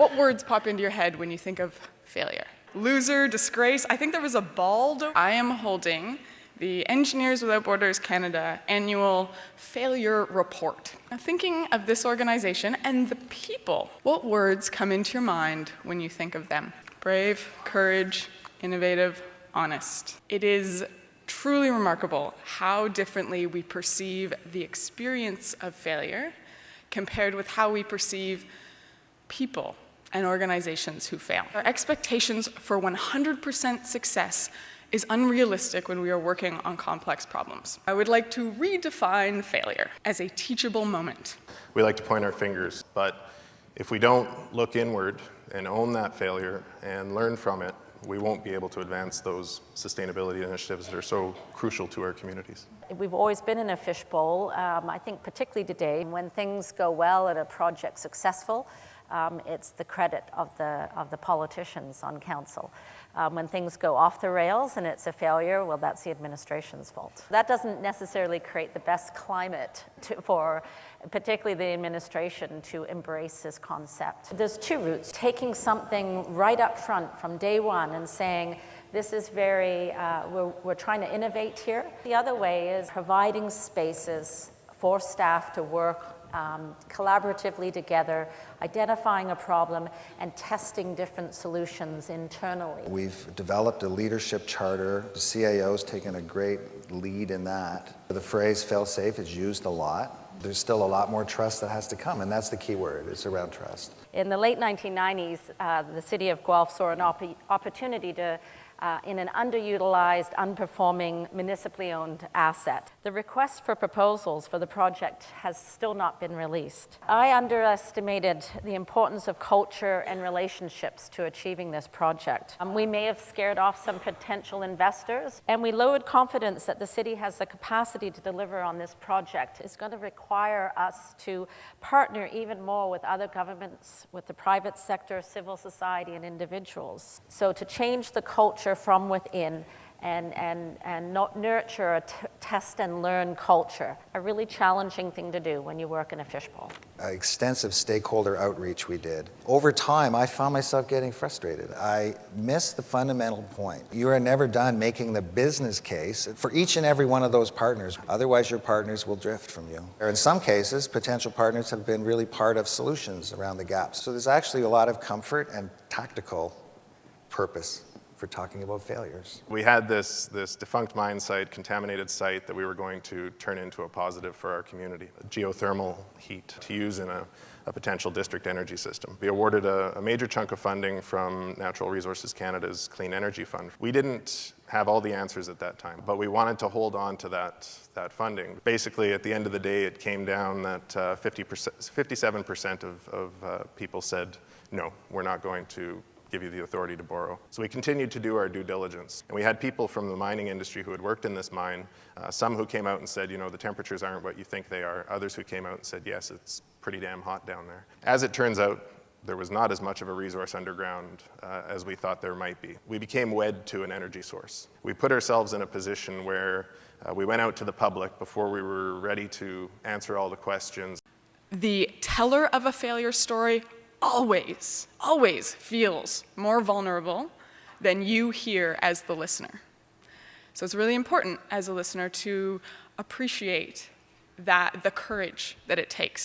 What words pop into your head when you think of failure? Loser, disgrace. I think there was a bald. I am holding the Engineers Without Borders Canada annual failure report. Now, thinking of this organization and the people, what words come into your mind when you think of them? Brave, courage, innovative, honest. It is truly remarkable how differently we perceive the experience of failure compared with how we perceive people and organizations who fail. Our expectations for 100% success is unrealistic when we are working on complex problems. I would like to redefine failure as a teachable moment. We like to point our fingers, but if we don't look inward and own that failure and learn from it, we won't be able to advance those sustainability initiatives that are so crucial to our communities. We've always been in a fishbowl. I think particularly today, when things go well and a project's successful, it's the credit of the politicians on council. When things go off the rails and it's a failure, well, that's the administration's fault. That doesn't necessarily create the best climate for particularly the administration to embrace this concept. There's two routes: taking something right up front from day one and saying, this is we're trying to innovate here. The other way is providing spaces for staff to work collaboratively together, identifying a problem and testing different solutions internally. We've developed a leadership charter. The CAO's taken a great lead in that. The phrase fail-safe is used a lot. There's still a lot more trust that has to come, and that's the key word. It's around trust. In the late 1990s, the city of Guelph saw an opportunity to in an underutilized, unperforming, municipally owned asset. The request for proposals for the project has still not been released. I underestimated the importance of culture and relationships to achieving this project. We may have scared off some potential investors, and we lowered confidence that the city has the capacity to deliver on this project. It's going to require us to partner even more with other governments, with the private sector, civil society, and individuals. So to change the culture from within and not nurture a test and learn culture, a really challenging thing to do when you work in a fishbowl. Extensive stakeholder outreach we did. Over time, I found myself getting frustrated. I missed the fundamental point. You are never done making the business case for each and every one of those partners. Otherwise, your partners will drift from you. Or in some cases, potential partners have been really part of solutions around the gaps. So there's actually a lot of comfort and tactical purpose for talking about failures. We had this defunct mine site, contaminated site that we were going to turn into a positive for our community, geothermal heat to use in a potential district energy system. We awarded a major chunk of funding from Natural Resources Canada's Clean Energy Fund. We didn't have all the answers at that time, but we wanted to hold on to that funding. Basically, at the end of the day, it came down that 57% of people said, no, we're not going to give you the authority to borrow. So we continued to do our due diligence. And we had people from the mining industry who had worked in this mine, some who came out and said, you know, the temperatures aren't what you think they are. Others who came out and said, yes, it's pretty damn hot down there. As it turns out, there was not as much of a resource underground as we thought there might be. We became wed to an energy source. We put ourselves in a position where we went out to the public before we were ready to answer all the questions. The teller of a failure story always feels more vulnerable than you hear as the listener. So it's really important as a listener to appreciate the courage that it takes